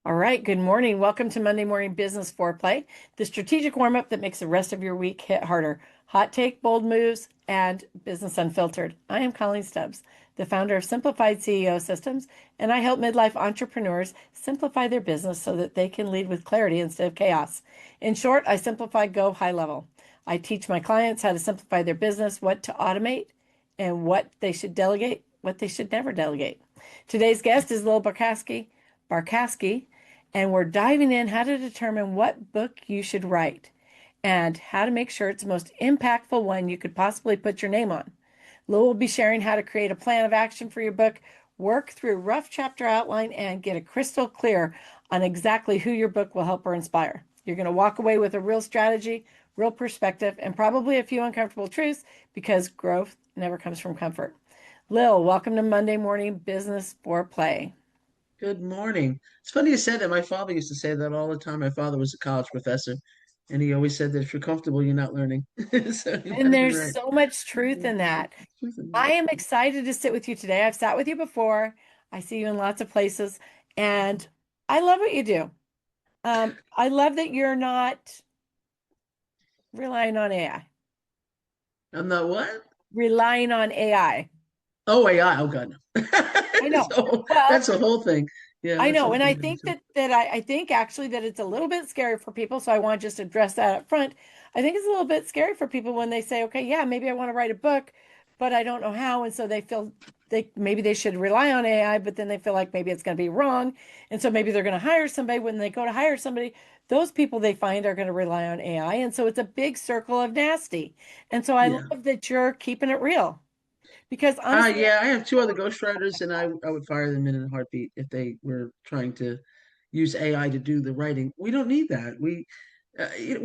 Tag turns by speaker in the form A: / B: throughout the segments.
A: All right, good morning. Welcome to Monday Morning Business Foreplay, the strategic warm-up that makes the rest of your week hit harder. Hot take, bold moves, and business unfiltered. I am Coleen Stubbs, the founder of Simplified CEO Systems, and I help midlife entrepreneurs simplify their business so that they can lead with clarity instead of chaos. In short, I simplify, go high level. I teach my clients how to simplify their business, what to automate, and what they should delegate, what they should never delegate. Today's guest is Lil Barcaski, and we're diving in how to determine what book you should write and how to make sure it's the most impactful one you could possibly put your name on. Lou will be sharing how to create a plan of action for your book, work through a rough chapter outline, and get a crystal clear on exactly who your book will help or inspire. You're going to walk away with a real strategy, real perspective, and probably a few uncomfortable truths because growth never comes from comfort. Lil, welcome to Monday Morning Business Foreplay.
B: Good morning. It's funny you said that. My father used to say that all the time. My father was a college professor, and he always said that if you're comfortable, you're not learning. So you might
A: And
B: have been
A: there's
B: right.
A: so much truth in that. I am excited to sit with you today. I've sat with you before. I see you in lots of places, and I love what you do. I love that you're not relying on AI.
B: I'm not what?
A: Relying on AI.
B: Oh, AI. Oh, God, no.
A: I know.
B: So
A: Well,
B: that's a whole thing. Yeah,
A: I
B: that's a
A: know,
B: whole
A: and I
B: thing.
A: think that I think actually that it's a little bit scary for people. So I want to just address that up front. I think it's a little bit scary for people when they say, okay, yeah, maybe I want to write a book, but I don't know how, and so they feel they maybe they should rely on AI, but then they feel like maybe it's going to be wrong, and so maybe they're going to hire somebody. When they go to hire somebody, those people they find are going to rely on AI, and so it's a big circle of nasty. And so I
B: Yeah.
A: love that you're keeping it real because honestly,
B: Yeah, I have two other ghostwriters, and I would fire them in a heartbeat if they were trying to use AI to do the writing. We don't need that. We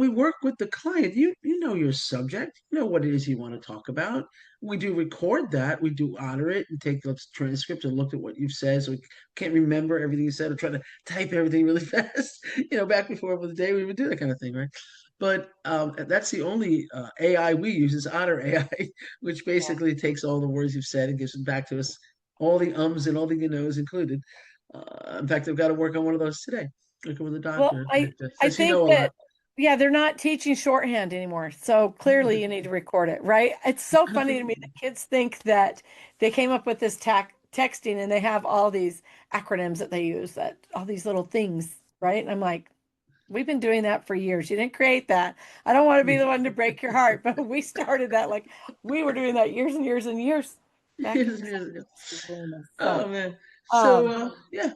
B: work with the client. You know your subject. You know what it is you want to talk about. We do record that. We do honor it and take the transcripts and look at what you've said. So we can't remember everything you said or try to type everything really fast. Back before the day we would do that kind of thing, right? But that's the only AI we use is Otter AI, which
A: yeah.
B: basically takes all the words you've said and gives them back to us, all the ums and all the you knows included. In fact, I've got to work on one of those today, working with a
A: Well,
B: doctor that
A: I
B: says you
A: think
B: know a lot.
A: that yeah, they're not teaching shorthand anymore. So clearly you need to record it, right? It's so
B: I don't
A: funny
B: think
A: to me that kids think that they came up with this texting and they have all these acronyms that they use, that all these little things, right? And I'm like, we've been doing that for years. You didn't create that. I don't want to be the one to break your heart, but we started that like we were doing that years and years and years back in
B: years and years ago.
A: the 70s doing this.
B: Oh man. So
A: Um,
B: yeah,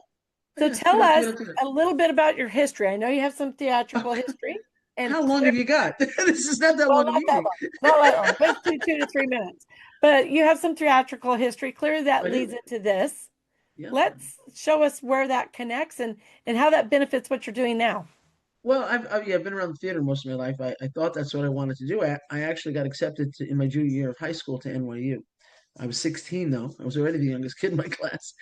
A: so
B: yeah.
A: tell
B: You
A: us
B: don't do that.
A: a little bit about your history. I know you have some theatrical
B: Okay.
A: history, and
B: How long have you got? This is not that
A: well,
B: long a
A: not that
B: meeting.
A: long, not that long. Let's do 2 to 3 minutes. But you have some theatrical history. Clearly, that
B: I do.
A: leads into this.
B: Yeah.
A: Let's show us where that connects and how that benefits what you're doing now.
B: Well, I've been around the theater most of my life. I thought that's what I wanted to do. I actually got accepted in my junior year of high school to NYU. I was 16 though. I was already the youngest kid in my class.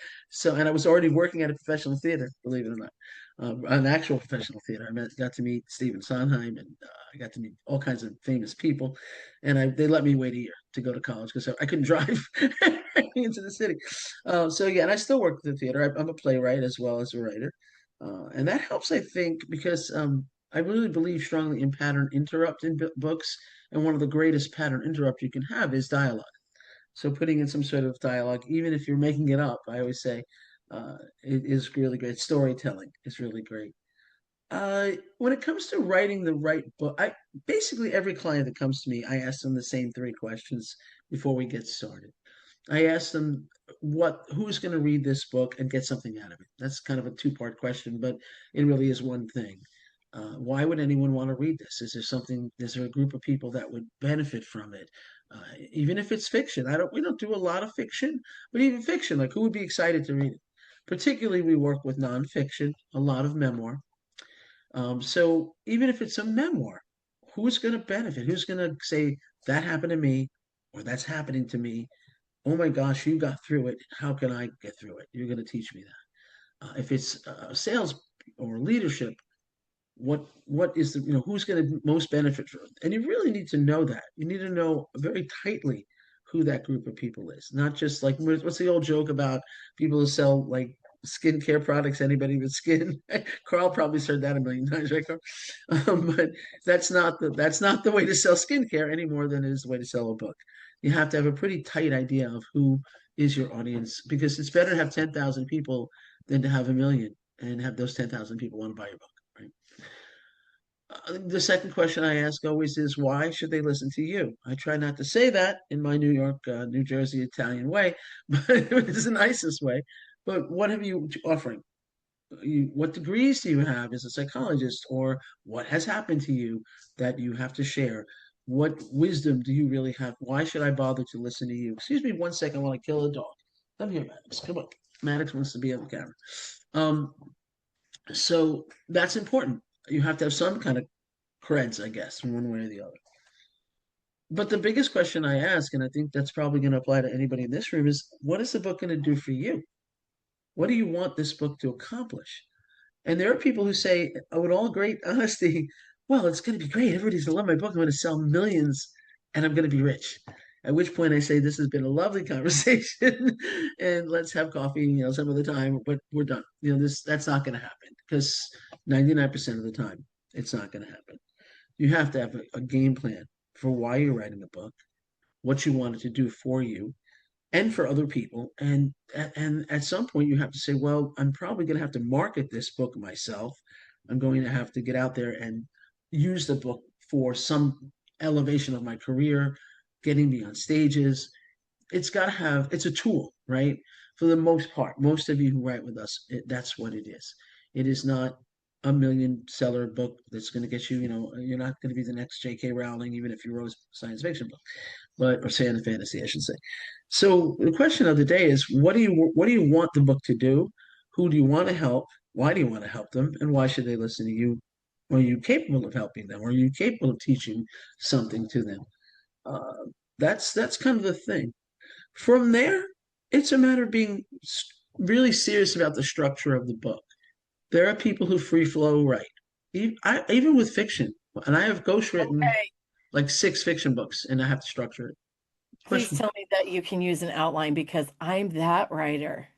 B: And I was already working at a professional theater, believe it or not, an actual professional theater. Got to meet Stephen Sondheim, and I got to meet all kinds of famous people. And they let me wait a year to go to college because I couldn't drive into the city. So yeah, and I still work at the theater. I'm a playwright as well as a writer. And that helps, I think, because I really believe strongly in pattern interrupt in books. And one of the greatest pattern interrupt you can have is dialogue. So putting in some sort of dialogue, even if you're making it up, I always say it is really great. Storytelling is really great. When it comes to writing the right book, I basically every client that comes to me, I ask them the same three questions before we get started. I ask them who's going to read this book and get something out of it. That's kind of a two-part question, but it really is one thing. Why would anyone want to read this? Is there a group of people that would benefit from it? Even if it's fiction, we don't do a lot of fiction, but even fiction, like who would be excited to read it? Particularly, we work with nonfiction, a lot of memoir. So even if it's a memoir, who's going to benefit? Who's going to say that happened to me, or that's happening to me? Oh my gosh, you got through it. How can I get through it? You're going to teach me that. If it's sales or leadership, what is who's going to most benefit from it? And you really need to know that. You need to know very tightly who that group of people is, not just like what's the old joke about people who sell like skincare products, anybody with skin. Carl probably heard that a million times, right, Carl? But that's not the way to sell skincare any more than it is the way to sell a book. You have to have a pretty tight idea of who is your audience, because it's better to have 10,000 people than to have a million and have those 10,000 people want to buy your book, right? The second question I ask always is, why should they listen to you? I try not to say that in my New York, New Jersey Italian way, but it's the nicest way. But what have you offering? What degrees do you have as a psychologist, or what has happened to you that you have to share? What wisdom do you really have? Why should I bother to listen to you? Excuse me 1 second while I kill a dog. Come here, Maddox. Come on. Maddox wants to be on the camera. Um, so that's important. You have to have some kind of creds, I guess, in one way or the other. But the biggest question I ask, and I think that's probably going to apply to anybody in this room, is what is the book going to do for you? What do you want this book to accomplish? And there are people who say, oh, with all great honesty, well, it's going to be great. Everybody's going to love my book. I'm going to sell millions and I'm going to be rich. At which point I say, this has been a lovely conversation and let's have coffee, some other time, but we're done. That's not going to happen, because 99% of the time, it's not going to happen. You have to have a game plan for why you're writing a book, what you want it to do for you and for other people. And at some point you have to say, well, I'm probably going to have to market this book myself. I'm going to have to get out there and use the book for some elevation of my career, getting me on stages. It's a tool, right? For the most part, most of you who write with us, that's what it is. It is not a million seller book that's going to get you, you're not going to be the next J.K. Rowling, even if you wrote a science fiction book, or science fantasy, I should say. So the question of the day is, what do you want the book to do? Who do you want to help? Why do you want to help them? And why should they listen to you? Are you capable of helping them? Are you capable of teaching something to them? Uh, that's kind of the thing. From there, it's a matter of being really serious about the structure of the book. There are people who free flow write, even with fiction. And I have ghostwritten
A: Okay.
B: like 6 fiction books, and I have to structure it.
A: Please
B: Question.
A: tell me that you can use an outline because I'm that writer.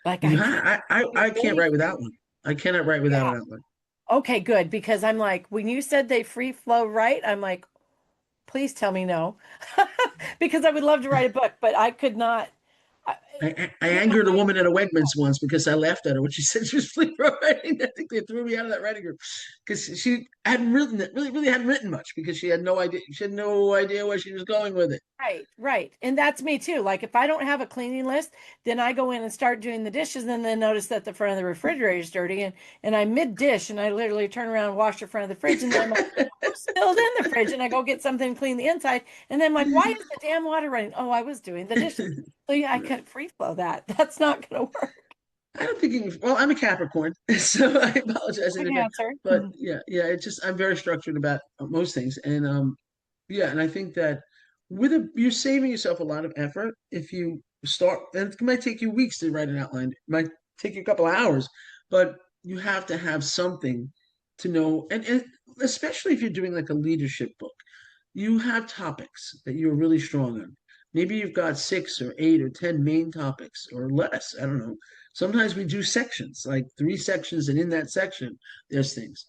A: Like I
B: You
A: can't
B: ha I can't
A: really,
B: write without one. I cannot write without
A: yeah.
B: an outline.
A: Okay, good. Because I'm like, when you said they free flow right, I'm like, please tell me no. Because I would love to write a book, but I could not. I,
B: I angered a woman at a Wegmans once because I laughed at her when she said she was free writing. I think they threw me out of that writing group because she hadn't written it, really hadn't written much, because she had no idea. She had no idea where she was going with it.
A: Right, right. And that's me too. Like if I don't have a cleaning list, then I go in and start doing the dishes and then notice that the front of the refrigerator is dirty and I'm mid dish and I literally turn around and wash the front of the fridge and then I'm like, who spilled in the fridge? And I go get something to clean the inside. And then I'm like, why is the damn water running? Oh, I was doing the dishes. So yeah, I couldn't free flow that. That's not gonna work.
B: I don't think you can. Well, I'm a Capricorn, so I apologize in
A: Quick
B: advance.
A: answer.
B: But yeah, it's just I'm very structured about most things, and yeah, and I think that you're saving yourself a lot of effort if you start. And it might take you weeks to write an outline. It might take you a couple of hours, but you have to have something to know, and especially if you're doing like a leadership book, you have topics that you're really strong on. Maybe you've got 6 or 8 or 10 main topics or less. I don't know. Sometimes we do sections, like 3 sections, and in that section, there's things.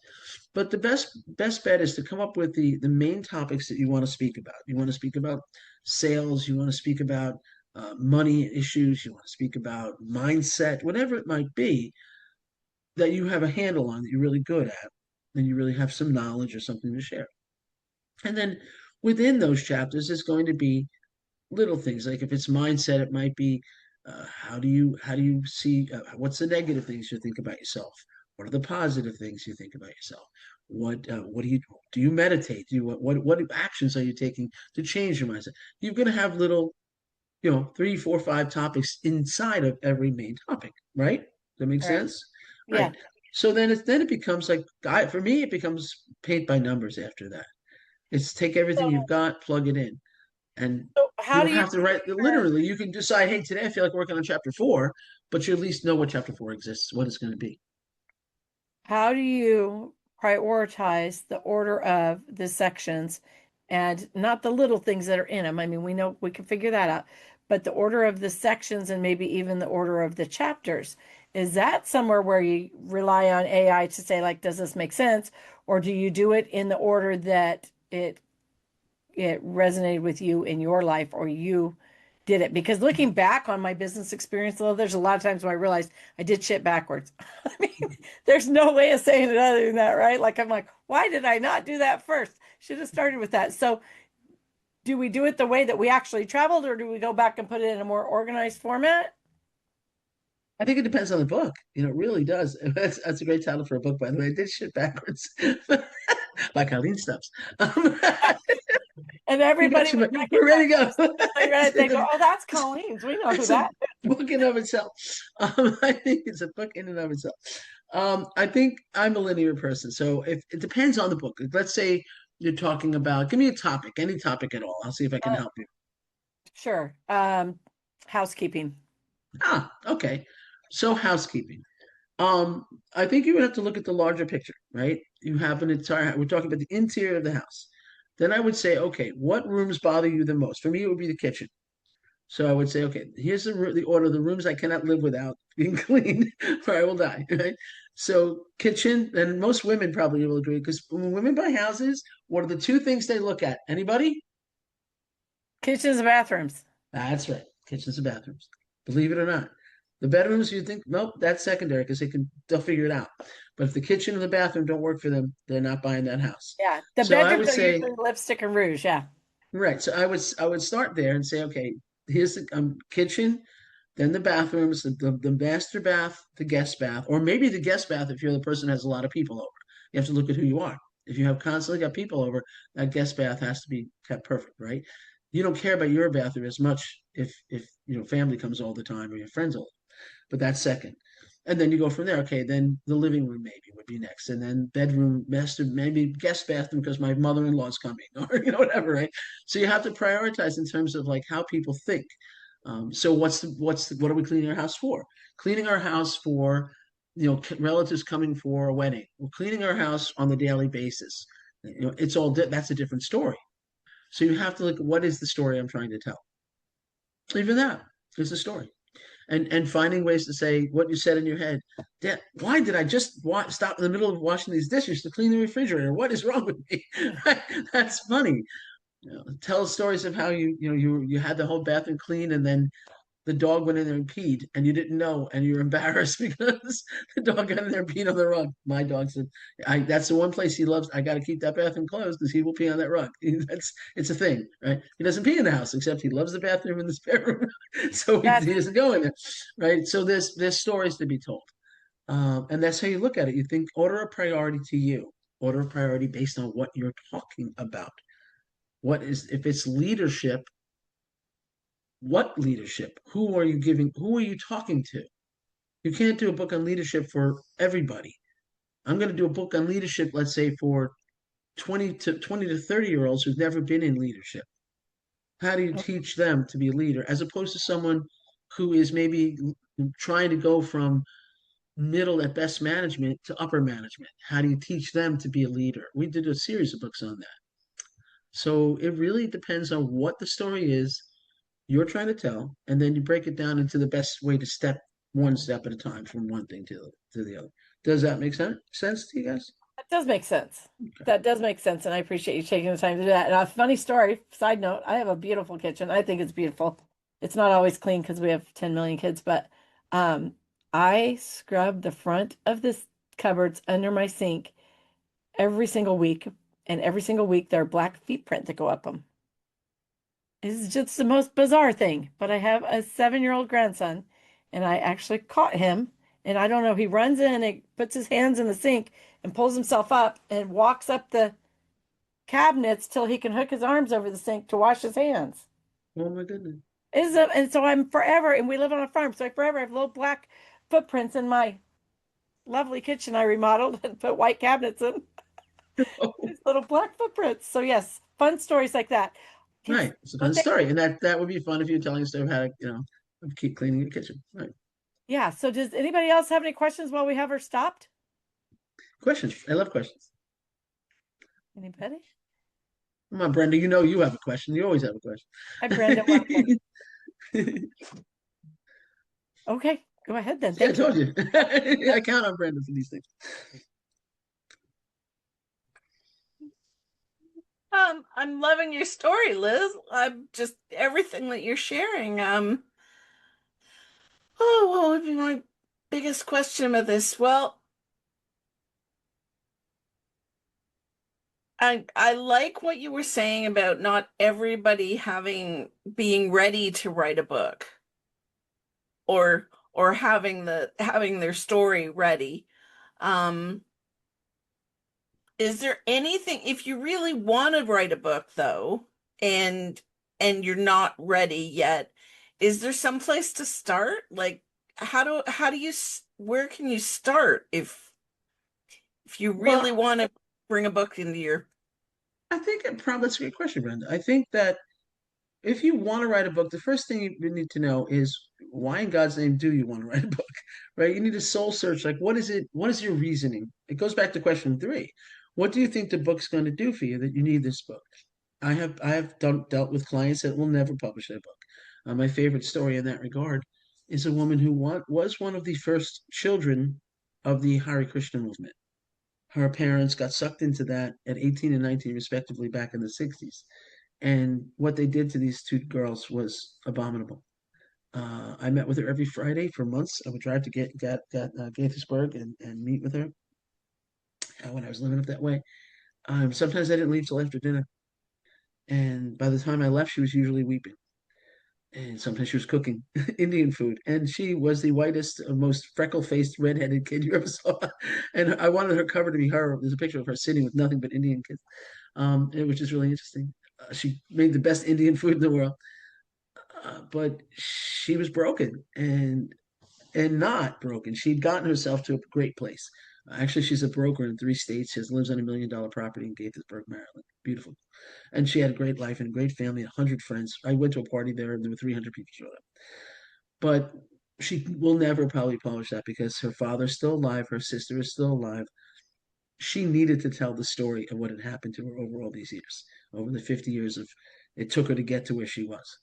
B: But the best bet is to come up with the main topics that you want to speak about. You want to speak about sales. You want to speak about money issues. You want to speak about mindset, whatever it might be that you have a handle on, that you're really good at, and you really have some knowledge or something to share. And then within those chapters, there's going to be little things, like if it's mindset, it might be how do you see what's the negative things you think about yourself? What are the positive things you think about yourself? What do you meditate? Do you what actions are you taking to change your mindset? You're going to have little, 3, 4, 5 topics inside of every main topic, right? Does that make
A: All right.
B: sense?
A: Yeah.
B: Right. So then it becomes like, for me it becomes paint by numbers after that. It's take everything you've
A: So,
B: got, plug it in, and
A: so
B: you
A: how do
B: don't
A: you
B: have to write
A: prepare?
B: literally. You can decide, hey, today I feel like working on chapter 4, but you at least know what chapter 4 exists, what it's going to be.
A: How do you prioritize the order of the sections and not the little things that are in them? I mean, we know we can figure that out, but the order of the sections and maybe even the order of the chapters, is that somewhere where you rely on AI to say, like, does this make sense? Or do you do it in the order that it resonated with you in your life, or you did it? Because looking back on my business experience, though, there's a lot of times when I realized I did shit backwards. I mean, there's no way of saying it other than that, right? Like, I'm like, why did I not do that first? Should have started with that. So do we do it the way that we actually traveled, or do we go back and put it in a more organized format?
B: I think it depends on the book. It really does. That's a great title for a book, by the way. I did shit backwards, by Coleen Stubbs.
A: And
B: You got
A: everybody
B: you.
A: would
B: We're ready to
A: recognize
B: go.
A: it. As soon as they read it, they go, oh, that's Colleen's. We know who
B: It's a
A: that is.
B: book in of itself. I think it's a book in and of itself. I think I'm a linear person, so if it depends on the book. Let's say you're talking about, give me a topic, any topic at all. I'll see if I can
A: Uh,
B: help you.
A: sure. Housekeeping.
B: Okay. So housekeeping. Um, I think you would have to look at the larger picture, right? You have an entire, we're talking about the interior of the house. Then I would say, okay, what rooms bother you the most? For me, it would be the kitchen. So I would say, okay, here's the order of the rooms I cannot live without being clean, or I will die, right? So kitchen, and most women probably will agree, because when women buy houses, what are the two things they look at? Anybody?
A: Kitchens and bathrooms.
B: That's right. Kitchens and bathrooms. Believe it or not. The bedrooms, you think, nope, that's secondary because they'll figure it out. But if the kitchen and the bathroom don't work for them, they're not buying that house.
A: Yeah. The
B: So I
A: bedrooms
B: would
A: are
B: say,
A: usually lipstick and rouge. Yeah.
B: right. So I would start there and say, okay, here's the kitchen, then the bathrooms, the master bath, the guest bath, or maybe the guest bath if you're the person that has a lot of people over. You have to look at who you are. If you have constantly got people over, that guest bath has to be kept perfect, right? You don't care about your bathroom as much if family comes all the time or your friends all, but that's second. And then you go from there. Okay, then the living room maybe would be next, and then bedroom, master, maybe guest bathroom because my mother-in-law's coming, or whatever, right? So you have to prioritize in terms of like how people think. So what are we cleaning our house for? Cleaning our house for relatives coming for a wedding. We're cleaning our house on the daily basis. It's all that's a different story. So you have to look at what is the story I'm trying to tell. Even that is the story, and finding ways to say what you said in your head. Dad, why did I just stop in the middle of washing these dishes to clean the refrigerator? What is wrong with me? That's funny. Tell stories of how you had the whole bathroom clean, and then the dog went in there and peed, and you didn't know, and you're embarrassed because the dog got in there and peed on the rug. My dog said, that's the one place he loves. I got to keep that bathroom closed because he will pee on that rug." It's a thing, right? He doesn't pee in the house, except he loves the bathroom in the spare room, so
A: That's
B: he doesn't go in there, right? So there's stories to be told, and that's how you look at it. You think order of priority to you, order of priority based on what you're talking about. What is if it's leadership? What leadership? Who are you giving? Who are you talking to? You can't do a book on leadership for everybody. I'm going to do a book on leadership, let's say for 20 to 30-year-olds who've never been in leadership. How do you teach them to be a leader as opposed to someone who is maybe trying to go from middle at best management to upper management? How do you teach them to be a leader? We did a series of books on that. So it really depends on what the story is you're trying to tell, and then you break it down into the best way to step one step at a time from one thing to the other. Does that make sense to you guys?
A: That does make sense.
B: Okay.
A: That does make sense. And I appreciate you taking the time to do that. And a funny story, side note, I have a beautiful kitchen. I think it's beautiful. It's not always clean because we have 10 million kids, but um, I scrub the front of this cupboards under my sink every single week. And every single week there are black feet print that go up them. It's just the most bizarre thing. But I have a 7-year-old grandson, and I actually caught him. And I don't know, he runs in and puts his hands in the sink and pulls himself up and walks up the cabinets till he can hook his arms over the sink to wash his hands.
B: Oh my goodness.
A: And so I'm forever, and we live on a farm, so I forever have little black footprints in my lovely kitchen I remodeled and put white cabinets in.
B: Oh,
A: These little black footprints. So yes, fun stories like that. Kids,
B: right. It's a
A: one
B: fun
A: thing,
B: story, and that would be fun if you're telling a story of how to keep cleaning your kitchen. Right.
A: yeah. So does anybody else have any questions while we have her stopped?
B: Questions. I love questions.
A: Anybody?
B: Come on, Brenda. You have a question. You always have a
A: Hi, Brenda. Welcome.
B: question.
A: Okay, go ahead then.
B: Yeah, I
A: Thank you.
B: told you. I count on Brandon for these things.
C: I'm loving your story, Liz. I'm just everything that you're sharing. Oh, what would be my biggest question about this? Well, I like what you were saying about not everybody having being ready to write a book or having their story ready. Um, is there anything if you really want to write a book though, and you're not ready yet, is there some place to start? Like how do you where can you start if you really
B: Well,
C: want to bring a book into your
B: I think that's a great question, Brenda. I think that if you want to write a book, the first thing you need to know is why in God's name do you want to write a book, right? You need to soul search, like, what is it? What is your reasoning? It goes back to question three. What do you think the book's going to do for you that you need this book? I have dealt with clients that will never publish their book. My favorite story in that regard is a woman who was one of the first children of the Hare Krishna movement. Her parents got sucked into that at 18 and 19, respectively, back in the 60s. And what they did to these two girls was abominable. I met with her every Friday for months. I would drive to Gaithersburg and meet with her when I was living up that way. Sometimes I didn't leave till after dinner. And by the time I left, she was usually weeping. And sometimes she was cooking Indian food. And she was the whitest, most freckle-faced, redheaded kid you ever saw. And I wanted her cover to be her. There's a picture of her sitting with nothing but Indian kids, which is really interesting. She made the best Indian food in the world, but she was broken and not broken. She'd gotten herself to a great place. Actually, she's a broker in 3 states. She lives on $1 million property in Gaithersburg, Maryland. Beautiful. And she had a great life and a great family, 100 friends. I went to a party there, and there were 300 people showed up. But she will never probably publish that because her father's still alive, her sister is still alive. She needed to tell the story of what had happened to her over all these years, over the 50 years of it took her to get to where she was.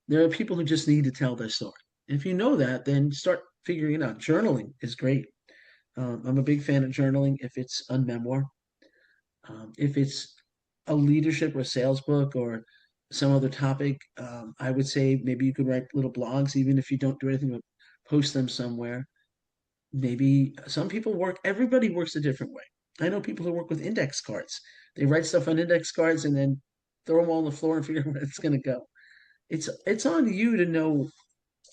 B: There are people who just need to tell their story. And if you know that, then start figuring it out. Journaling is great. I'm a big fan of journaling if it's a memoir. If it's a leadership or sales book or some other topic, I would say maybe you could write little blogs, even if you don't do anything but post them somewhere. Maybe some people everybody works a different way. I know people who work with index cards. They write stuff on index cards and then throw them all on the floor and figure out where it's going to go. It's on you to know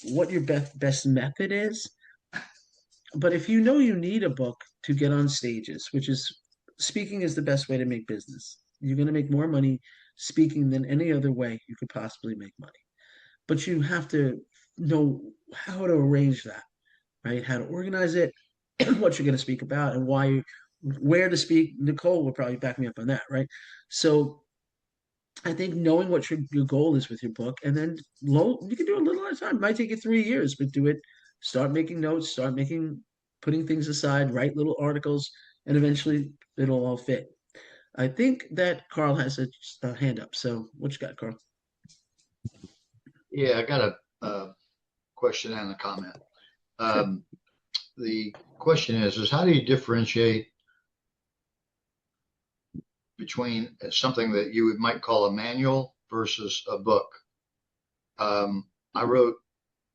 B: what your best method is. But if you know you need a book to get on stages, which is speaking is the best way to make business. You're going to make more money speaking than any other way you could possibly make money. But you have to know how to arrange that, right? How to organize it, what you're going to speak about, and where to speak. Nicole will probably back me up on that, right? So I think knowing what your goal is with your book, and then you can do a little at a time. It might take you 3 years, but do it. Start making notes. Putting things aside. Write little articles, and eventually it'll all fit. I think that Carl has a hand up. So what you got, Carl?
D: Yeah, I got a question and a comment.
B: Sure.
D: Um, the question is how do you differentiate between something that you might call a manual versus a book? I wrote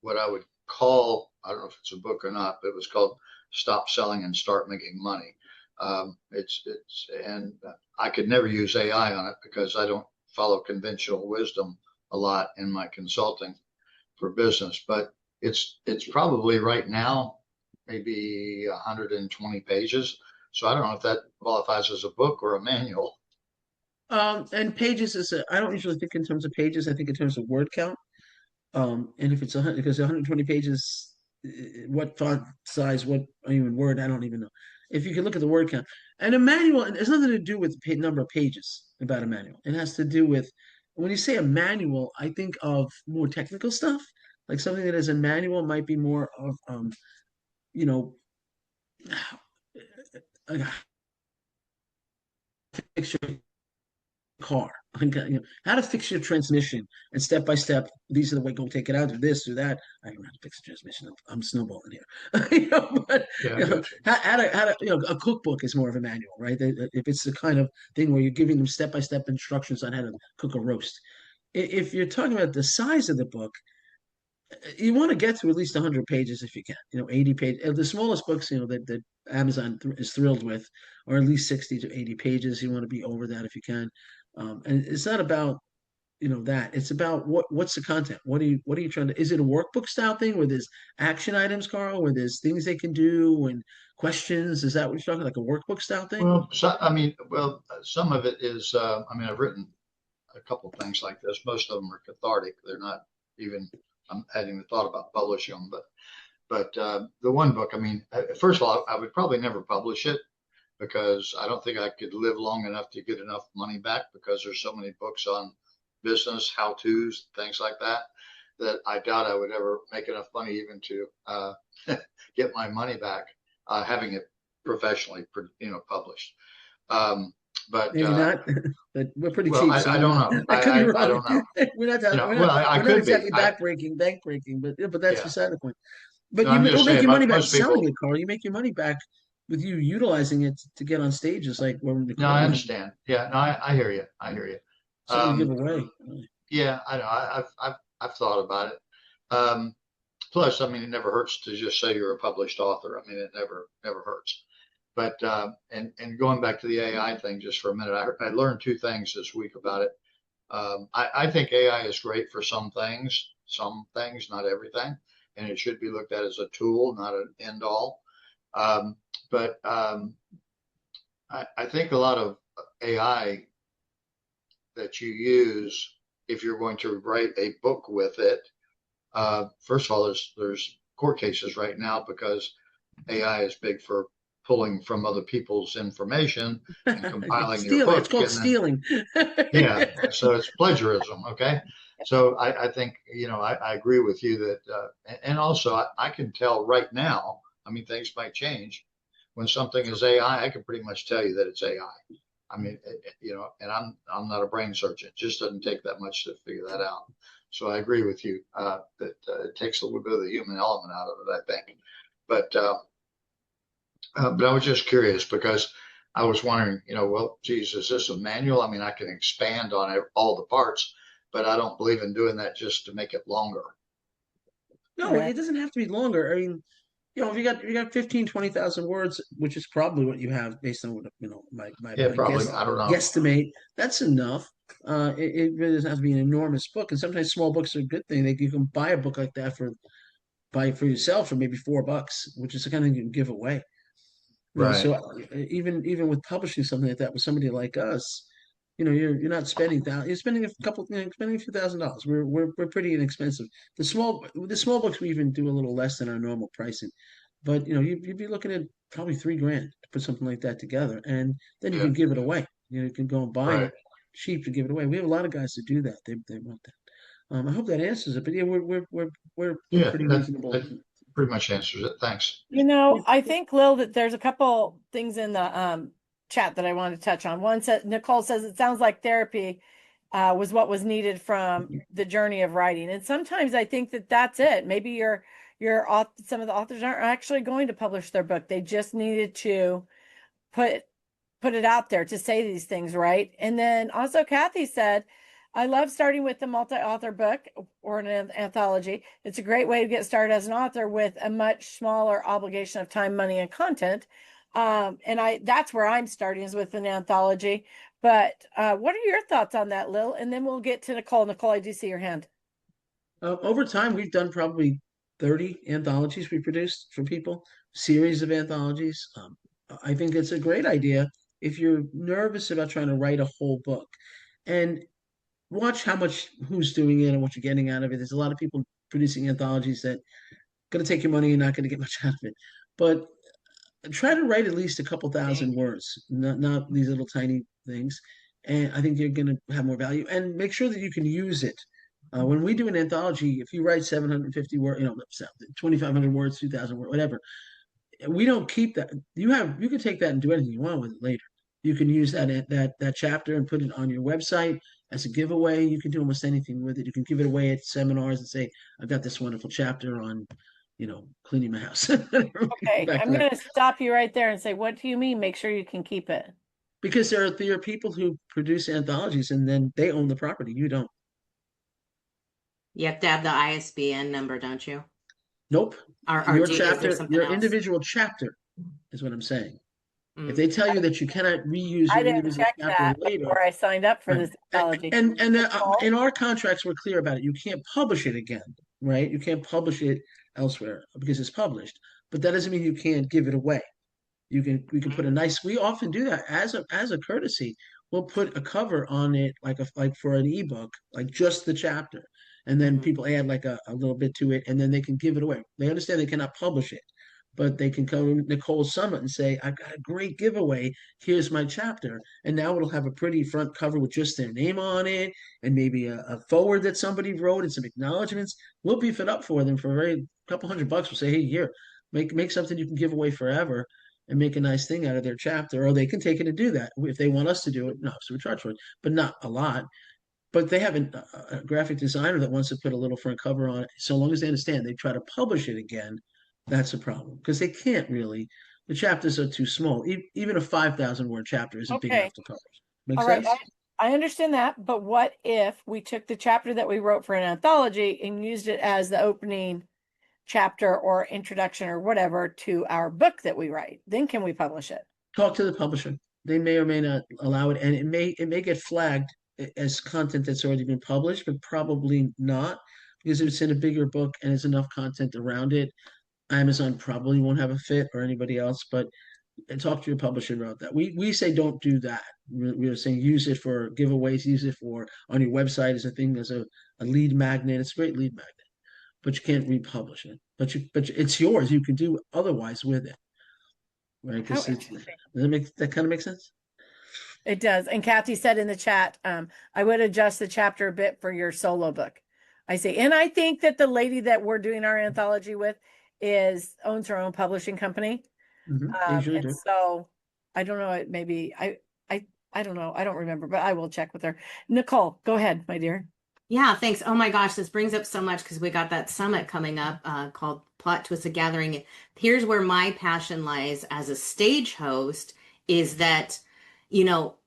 D: what I would call, I don't know if it's a book or not, but it was called Stop Selling and Start Making Money. And I could never use AI on it because I don't follow conventional wisdom a lot in my consulting for business, but it's probably right now maybe 120 pages. So I don't know if that qualifies as a book or a manual.
B: And pages I don't usually think in terms of pages. I think in terms of word count. And if it's 100, because 120 pages, what font size, what even word, I don't even know. If you can look at the word count, and a manual, it has nothing to do with the number of pages about a manual. It has to do with when you say a manual, I think of more technical stuff. Like something that is a manual might be more of, you know, a picture car. How to fix your transmission, and step by step, these are the way, go take it out, do this, do that. I don't know how to fix the transmission. I'm snowballing here. But
D: Yeah, I got you.
B: a cookbook is more of a manual, right? If it's the kind of thing where you're giving them step by step instructions on how to cook a roast. If you're talking about the size of the book, you want to get to at least 100 pages if you can. 80 pages. The smallest books, that Amazon is thrilled with, are at least 60 to 80 pages. You want to be over that if you can. And it's not about that. It's about what's the content. What are you trying to? Is it a workbook style thing where there's action items, Carl, where there's things they can do and questions? Is that what you're talking, like a workbook style thing?
D: Well, some of it is. I've written a couple of things like this. Most of them are cathartic. They're not even. I hadn't even thought about publishing them, but the one book. First of all, I would probably never publish it because I don't think I could live long enough to get enough money back because there's so many books on business, how-tos, things like that I doubt I would ever make enough money even to get my money back, having it professionally, published. But
B: Maybe not, but we're pretty
D: well,
B: cheap.
D: I don't know.
B: I could be wrong.
D: I don't know.
B: We're not that.
D: Well, I
B: we're not
D: could be.
B: exactly bank breaking, but that's
D: Yeah.
B: beside the point. But
D: No, I'm just
B: you'll make
D: saying,
B: your money back
D: most
B: selling
D: people.
B: it, Carl. You make your money back with you utilizing it to get on stages like when
D: No, I understand. Yeah, no, I hear you. I hear you.
B: something to give
D: Um,
B: away.
D: yeah, I know. I've thought about it. Plus, it never hurts to just say you're a published author. It never hurts. But and going back to the AI thing just for a minute, I learned two things this week about it. I think AI is great for some things, not everything, and it should be looked at as a tool, not an end all. But I think a lot of AI that you use, if you're going to write a book with it, first of all, there's court cases right now because AI is big for pulling from other people's information and compiling your book.
B: It's called stealing.
D: Yeah, so it's plagiarism. Okay, so I think I agree with you that, and also I can tell right now. Things might change. When something is AI, I can pretty much tell you that it's AI. And I'm not a brain surgeon. It just doesn't take that much to figure that out. So I agree with you that it takes a little bit of the human element out of it, I think. But I was just curious because I was wondering, well, geez, is this a manual? I can expand on all the parts, but I don't believe in doing that just to make it longer.
B: No, it doesn't have to be longer. If you got 15, 20,000 words, which is probably what you have based on what my
D: Probably. I don't know.
B: guesstimate, that's enough. It really doesn't have to be an enormous book, and sometimes small books are a good thing. You can buy a book like that for yourself for maybe $4, which is the kind of thing you can give away.
D: Right.
B: So even with publishing something like that with somebody like us, you're not spending you're spending spending a few $1,000s. We're pretty inexpensive. The small books we even do a little less than our normal pricing, but you'd be looking at probably $3,000 to put something like that together, and then you can give it away. You can go and buy it cheap to give it away. We have a lot of guys that do that. They want that. I hope that answers it. But yeah, we're pretty reasonable.
D: That pretty much answers it. Thanks.
A: I think, Lil, that there's a couple things in the chat that I want to touch on. One said, Nicole says, it sounds like therapy was what was needed from the journey of writing. And sometimes I think that that's it. Maybe some of the authors aren't actually going to publish their book. They just needed to put it out there to say these things, right? And then also Kathy said, I love starting with a multi-author book or an anthology. It's a great way to get started as an author with a much smaller obligation of time, money, and content. And that's where I'm starting, is with an anthology. But what are your thoughts on that, Lil? And then we'll get to Nicole. Nicole, I do see your hand.
B: Over time, we've done probably 30 anthologies we produced for people, series of anthologies. I think it's a great idea if you're nervous about trying to write a whole book. And watch who's doing it and what you're getting out of it. There's a lot of people producing anthologies that going to take your money and not going to get much out of it. But try to write at least a couple thousand words, not these little tiny things. And I think you're going to have more value. And make sure that you can use it. When we do an anthology, if you write 750 words, 2,500 words, 2,000 words, whatever, we don't keep that. You can take that and do anything you want with it later. You can use that chapter and put it on your website as a giveaway. You can do almost anything with it. You can give it away at seminars and say, "I've got this wonderful chapter on, cleaning my house."
A: Okay,
B: Back to
A: I'm
B: that.
A: going to stop you right there and say, what do you mean? Make sure you can keep it.
B: Because there are people who produce anthologies and then they own the property. You don't.
E: You have to have the ISBN number, don't you?
B: Nope.
E: Or is there something
B: Your
E: else?
B: individual chapter is what I'm saying. If
E: Mm.
B: they tell you that you cannot reuse
A: I
B: your
A: didn't
B: individual
A: check
B: chapter
A: that
B: later,
A: before I signed up for
B: right.
A: this anthology.
B: And
A: Nicole?
B: in our contracts, we're clear about it. You can't publish it again, right? You can't publish it elsewhere because it's published. But that doesn't mean you can't give it away. We can put a nice. We often do that as a courtesy. We'll put a cover on it, like for an ebook, like just the chapter, and then
E: Mhm.
B: people add like a little bit to it, and then they can give it away. They understand they cannot publish it, but they can come to Nicole Summit and say, "I've got a great giveaway. Here's my chapter," and now it'll have a pretty front cover with just their name on it, and maybe a forward that somebody wrote and some acknowledgments. We'll beef it up for them for a very couple $100. We'll say, "Hey, here, make something you can give away forever." And make a nice thing out of their chapter, or they can take it and do that if they want us to do it. No, so we charge for it, but not a lot. But they have a graphic designer that wants to put a little front cover on it. So long as they understand, they try to publish it again. That's a problem because they can't really. The chapters are too small. Even a 5,000 word chapter isn't big
A: Okay.
B: enough to publish. Make
A: All right.
B: sense?
A: I understand that, but what if we took the chapter that we wrote for an anthology and used it as the opening chapter or introduction or whatever to our book that we write? Then can we publish it?
B: Talk to the publisher. They may or may not allow it, and it may get flagged as content that's already been published, but probably not because if it's in a bigger book and there's enough content around it, Amazon probably won't have a fit or anybody else. But talk to your publisher about that. We say don't do that. We're saying use it for giveaways, use it for on your website as a thing as a lead magnet. It's a great lead magnet, but you can't republish it. But it's yours. You can do otherwise with it. Right?
A: How
B: Because
A: interesting.
B: does that kind of make sense?
A: It does. And Kathy said in the chat, I would adjust the chapter a bit for your solo book. I say, and I think that the lady that we're doing our anthology with owns her own publishing company.
B: They usually
A: And
B: do.
A: so I don't know, it maybe I don't know. I don't remember, but I will check with her. Nicole, go ahead, my dear.
E: Yeah, thanks. Oh my gosh, this brings up so much because we got that summit coming up called Plot Twist: A Gathering. Here's where my passion lies as a stage host is that,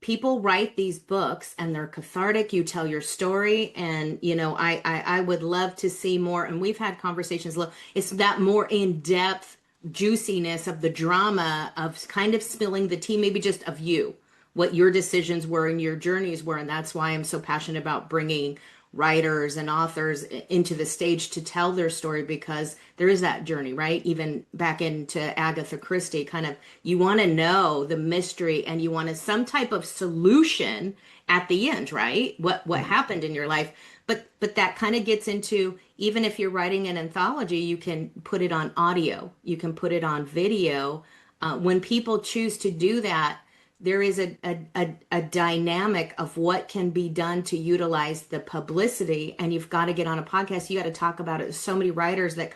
E: people write these books and they're cathartic. You tell your story, and I would love to see more. And we've had conversations. It's that more in-depth juiciness of the drama of kind of spilling the tea, maybe just of you, what your decisions were and your journeys were. And that's why I'm so passionate about bringing writers and authors into the stage to tell their story, because there is that journey, right? Even back into Agatha Christie, kind of, you want to know the mystery and you want some type of solution at the end, right? What happened in your life. But that kind of gets into, even if you're writing an anthology, you can put it on audio, you can put it on video. When people choose to do that, there is a dynamic of what can be done to utilize the publicity, and you've got to get on a podcast, you got to talk about it. So many writers that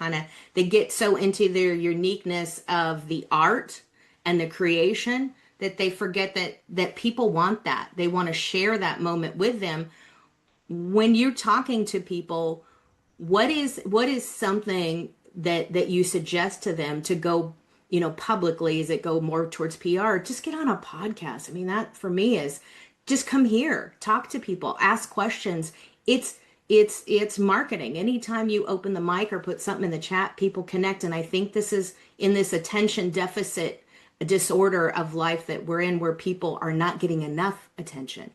E: they get so into their uniqueness of the art and the creation that they forget that people want that. They want to share that moment with them. When you're talking to people, what is something that you suggest to them to go, publicly? Is it go more towards PR? Just get on a podcast. I mean, that for me is just come here, talk to people, ask questions. It's marketing. Anytime you open the mic or put something in the chat, people connect. And I think this is in this attention deficit disorder of life that we're in, where people are not getting enough attention.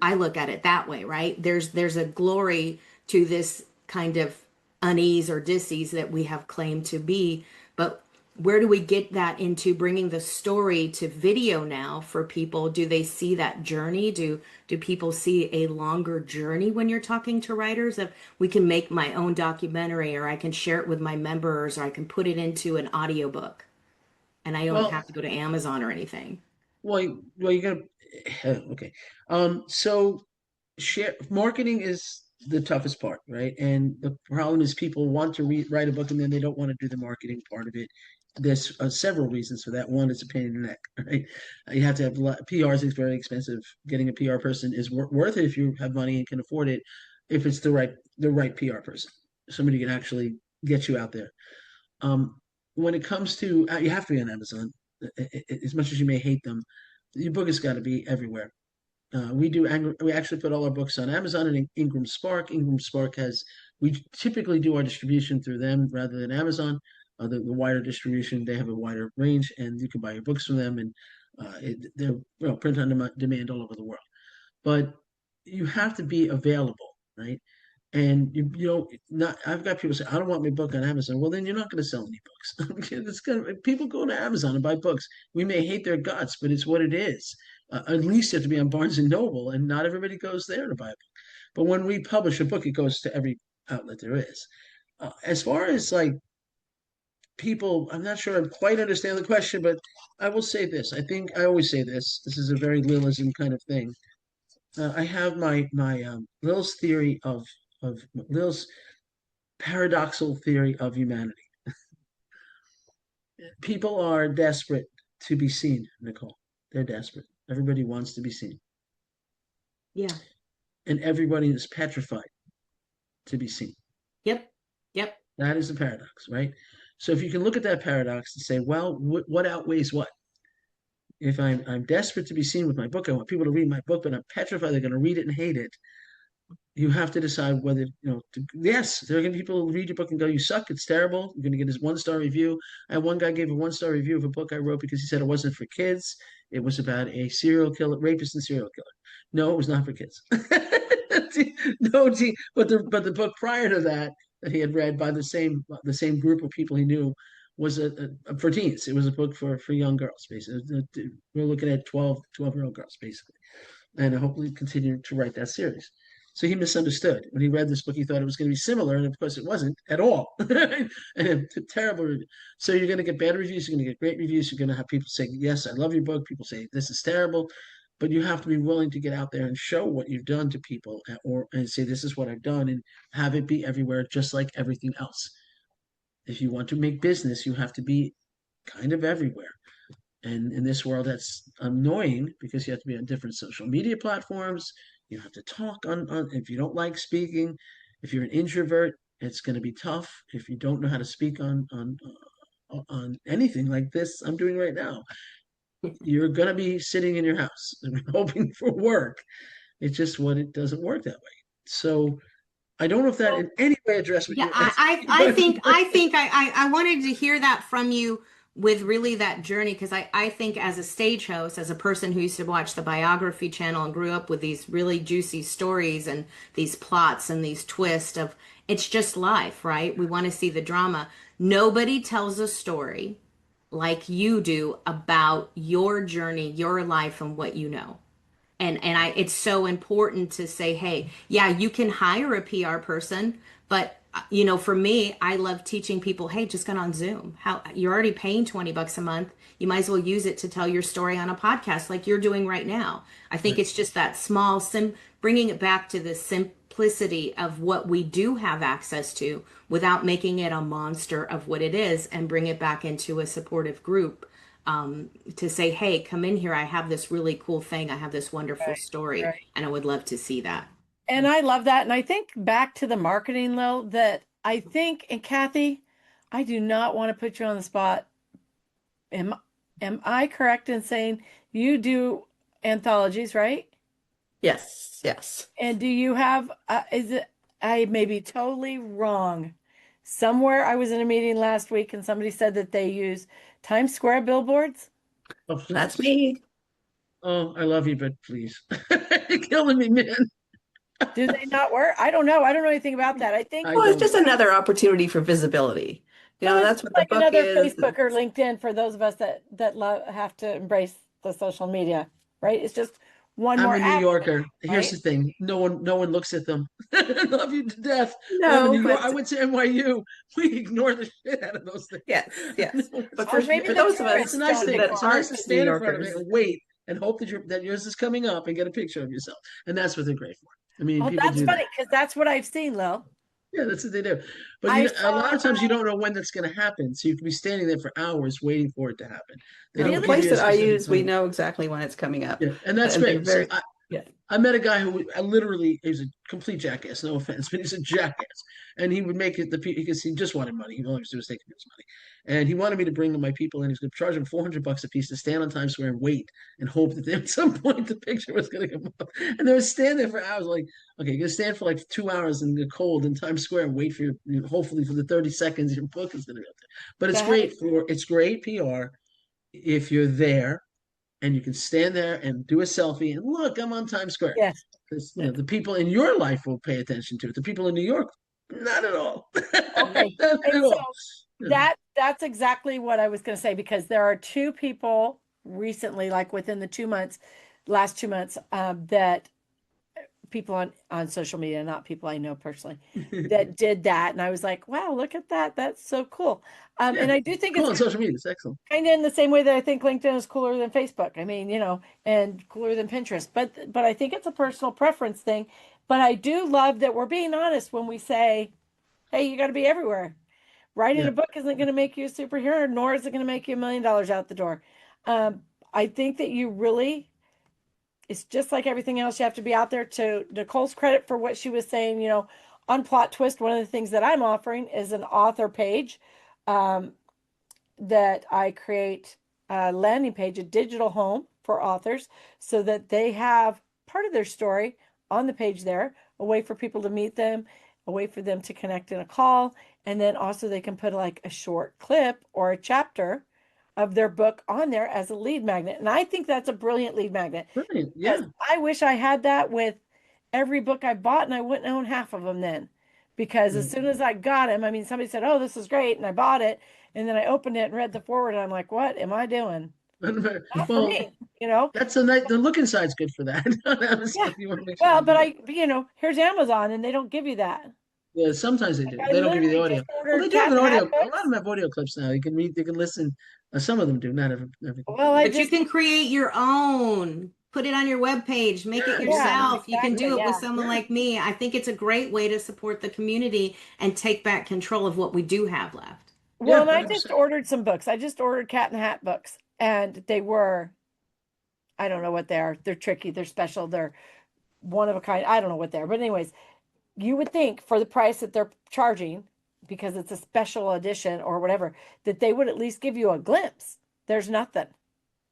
E: I look at it that way, right? There's a glory to this kind of unease or dis-ease that we have claimed to be, but where do we get that into bringing the story to video now for people? Do they see that journey? Do people see a longer journey when you're talking to writers of, we can make my own documentary, or I can share it with my members, or I can put it into an audiobook and I don't have to go to Amazon or anything?
B: Well, you're gonna okay. So marketing is the toughest part, right? And the problem is people want to write a book and then they don't want to do the marketing part of it. There's several reasons for that. One, it's a pain in the neck, right? You have to have PR is very expensive. Getting a PR person is worth it if you have money and can afford it. If it's the right PR person, somebody can actually get you out there. When it comes to you have to be on Amazon. As much as you may hate them, your book has got to be everywhere. We actually put all our books on Amazon and Ingram Spark. Ingram Spark we typically do our distribution through them rather than Amazon. The wider distribution, they have a wider range, and you can buy your books from them, and they're print on demand all over the world. But you have to be available, right? And not. I've got people say, "I don't want my book on Amazon." Well, then you're not going to sell any books. People go to Amazon and buy books. We may hate their guts, but it's what it is. At least you have to be on Barnes and Noble, and not everybody goes there to buy a book. But when we publish a book, it goes to every outlet there is. As far as like people, I'm not sure I quite understand the question, but I will say this. I think I always say this. This is a very Lilism kind of thing. I have my Lil's theory of Lil's paradoxical theory of humanity. People are desperate to be seen, Nicole. They're desperate. Everybody wants to be seen.
E: Yeah.
B: And everybody is petrified to be seen.
E: Yep.
B: That is the paradox, right? So if you can look at that paradox and say, well, what outweighs what? If I'm desperate to be seen with my book, I want people to read my book, but I'm petrified they're going to read it and hate it. You have to decide whether, yes, there are going to be people who read your book and go, you suck, it's terrible. You're going to get his 1-star review. And one guy gave a 1-star review of a book I wrote because he said it wasn't for kids. It was about a serial killer, rapist and serial killer. No, it was not for kids. No, but the book prior to that he had read by the same group of people he knew was for teens. It was a book for young girls, basically. We're looking at 12-year-old girls, basically. And I hopefully continue to write that series. So he misunderstood. When he read this book, he thought it was going to be similar, and of course it wasn't at all. And terrible review. So you're going to get bad reviews, you're going to get great reviews, you're going to have people say, yes, I love your book. People say, this is terrible. But you have to be willing to get out there and show what you've done to people and say, this is what I've done, and have it be everywhere, just like everything else. If you want to make business, you have to be kind of everywhere. And in this world, that's annoying because you have to be on different social media platforms. You have to talk on if you don't like speaking. If you're an introvert, it's going to be tough. If you don't know how to speak on anything like this I'm doing right now, you're going to be sitting in your house and hoping for work. It's just it doesn't work that way. So I don't know if that in any way addressed what
E: Yeah,
B: you're
E: I think I wanted to hear that from you with really that journey, because I think as a stage host, as a person who used to watch the biography channel and grew up with these really juicy stories and these plots and these twists of it's just life, right? We want to see the drama. Nobody tells a story like you do about your journey, your life, and what you know. And it's so important to say, hey, yeah, you can hire a PR person, but for me, I love teaching people, hey, just get on Zoom. How you're already paying $20 a month. You might as well use it to tell your story on a podcast like you're doing right now. I think it's just that small, bringing it back to the simplicity of what we do have access to without making it a monster of what it is, and bring it back into a supportive group. To say, hey, come in here. I have this really cool thing. I have this wonderful story, and I would love to see that.
A: And I love that. And I think back to the marketing, Lil, that I think, and Kathy, I do not want to put you on the spot. Am I correct in saying you do anthologies, right?
C: Yes.
A: And do you have, I may be totally wrong. Somewhere I was in a meeting last week and somebody said that they use Times Square billboards.
B: Oh,
C: That's me.
B: oh, I love you, but please. You're killing me, man.
A: Do they not work? I don't know. I don't know anything about that. I think
C: Well, it's just another opportunity for visibility. That's what the
A: like
C: book
A: another
C: is.
A: Facebook or LinkedIn for those of us that have to embrace the social media, right? It's just one more
B: I'm a New
A: app,
B: Yorker. Here's
A: right?
B: the thing. No one looks at them. I love you to death.
C: No,
B: I went to NYU. We ignore the shit out of those things.
C: Yes. But
A: Or
C: for
A: maybe the
C: those of us
B: It's a nice thing.
C: that
B: It's nice
C: aren't
B: to
C: New
B: stand in front of it
C: Yorkers,
B: and wait and hope that yours is coming up and get a picture of yourself. And that's what they're great for. I mean,
A: Well,
B: people
A: that's
B: do
A: funny
B: that.
A: because that's what I've seen, Lil.
B: Yeah, that's what they do. But
A: I
B: a
A: saw
B: lot of times you don't know when that's going to happen. So you can be standing there for hours waiting for it to happen. They
F: The
B: don't
A: really.
B: give
F: place
B: you a
F: that I
B: specific
F: use, we
B: time.
F: know exactly when it's coming up.
B: Yeah, and that's
F: And they're
B: great. See,
F: very, yeah.
B: I met a guy who I literally he's a complete jackass. No offense, but he's a jackass, and he would make it because he just wanted money. He all he was doing was taking his money, and he wanted me to bring my people in. He was going to charge them $400 a piece to stand on Times Square and wait and hope that at some point the picture was going to come up. And they would stand there for hours. Like, okay, you're going to stand for like 2 hours in the cold in Times Square and wait for hopefully for the 30 seconds your book is going to be up there. But it's great PR if you're there and you can stand there and do a selfie and look, I'm on Times Square.
A: Yes.
B: Because the people in your life will pay attention to it. The people in New York, not at all.
A: Okay.
B: Not
A: And
B: at
A: so
B: all. Yeah.
A: that's exactly what I was going to say because there are two people recently, like within the 2 months, last 2 months, that people on social media, not people I know personally, that did that, and I was like, wow, look at that. That's so cool.
B: Yeah.
A: And I do think
B: Cool
A: it's
B: on social media. It's excellent.
A: kind of in the same way that I think LinkedIn is cooler than Facebook. I mean, and cooler than Pinterest. But I think it's a personal preference thing. But I do love that we're being honest when we say, hey, you got to be everywhere. Writing
B: Yeah.
A: a book isn't going to make you a superhero, nor is it going to make you $1 million out the door. I think that you really, it's just like everything else. You have to be out there. To Nicole's credit for what she was saying, on Plot Twist, one of the things that I'm offering is an author page. That I create a landing page, a digital home for authors, so that they have part of their story on the page there, a way for people to meet them, a way for them to connect in a call, and then also they can put like a short clip or a chapter of their book on there as a lead magnet. And I think that's a brilliant lead magnet
B: Brilliant.
A: because
B: Yeah.
A: I wish I had that with every book I bought and I wouldn't own half of them then. Because as soon as I got them, I mean, somebody said, "Oh, this is great," and I bought it, and then I opened it and read the forward, and I'm like, "What am I doing? Not for
B: Well,
A: me."
B: that's a nice, the looking side's good for that.
A: Yeah.
B: You want to make sure
A: Well,
B: you
A: but
B: do it.
A: here's Amazon, and they don't give you that.
B: Yeah, sometimes they do.
A: I
B: They don't give you the
A: literally
B: audio.
A: just
B: Well, they
A: ordered
B: do have
A: cat
B: an
A: and
B: audio.
A: hat
B: A lot of
A: books.
B: them have audio clips now. You can read, you can listen. Some of them do, not everything.
A: Well, I
E: But you
A: just
E: can create your own. Put it on your webpage, make it
A: yeah,
E: yourself. You can do
A: exactly,
E: it with
A: yeah.
E: someone
B: Yeah.
E: like me. I think it's a great way to support the community and take back control of what we do have left.
A: Well,
B: Yeah,
A: and I just
B: 100%.
A: ordered some books. I just ordered cat and hat books, and they were, I don't know what they are. They're tricky. They're special. They're one of a kind. I don't know what they are, but anyways, you would think for the price that they're charging, because it's a special edition or whatever, that they would at least give you a glimpse. There's nothing. It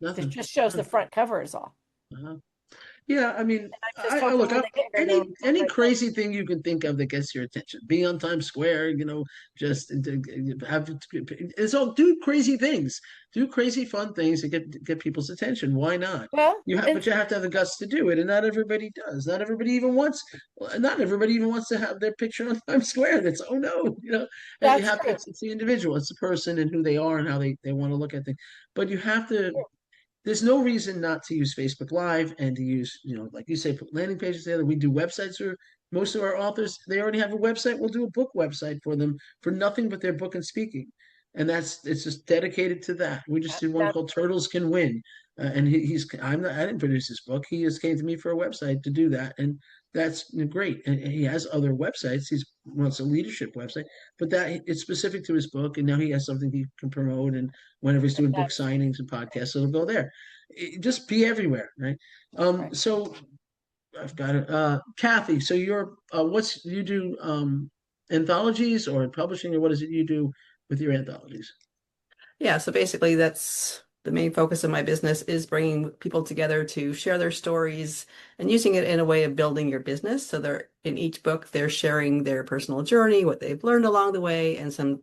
B: Nothing.
A: just shows the front cover is all.
B: Uh-huh. Yeah, I mean,
A: I'm just
B: I
A: hoping
B: look
A: when
B: up
A: they get here, they'll
B: any
A: write that.
B: crazy thing you can think of that gets your attention. Be on Times Square, just have it's all do crazy things, do crazy fun things to get people's attention. Why not?
A: Well, and
B: But you have to have the guts to do it, and not everybody does. Not everybody even wants to have their picture on Times Square. That's oh no, you
A: that's
B: have to.
A: true.
B: It's the individual, it's the person and who they are and how they want to look at things. But you have to there's no reason not to use Facebook Live and to use, like you say, put landing pages together. We do websites for most of our authors. They already have a website. We'll do a book website for them for nothing but their book and speaking. And it's just dedicated to that. We just did one
A: That's
B: called Turtles Can Win. And I didn't produce this book. He just came to me for a website to do that. And that's great. And he has other websites. He wants a leadership website, but that it's specific to his book. And now he has something he can promote. And whenever he's doing book
A: that's
B: signings and podcasts, it'll go there. Just be everywhere, right?
A: right.
B: So I've got it. Kathy, so you do anthologies or publishing, or what is it you do with your anthologies?
F: Yeah, so basically that's the main focus of my business is bringing people together to share their stories and using it in a way of building your business. So they're in each book, they're sharing their personal journey, what they've learned along the way, and some,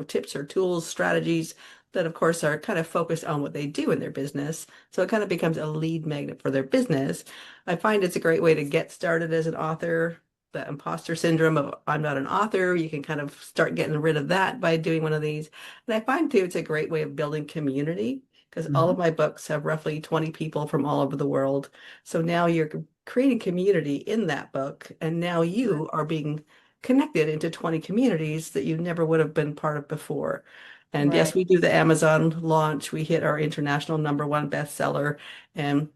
F: tips or tools, strategies that of course are kind of focused on what they do in their business. So it kind of becomes a lead magnet for their business. I find it's a great way to get started as an author. The imposter syndrome of I'm not an author, you can kind of start getting rid of that by doing one of these. And I find too, it's a great way of building community because all of
B: Mhm.
F: my books have roughly 20 people from all over the world. So now you're creating community in that book, and now you are being connected into 20 communities that you never would have been part of before. And yes,
A: Right.
F: we do the Amazon launch. We hit our international #1 bestseller. And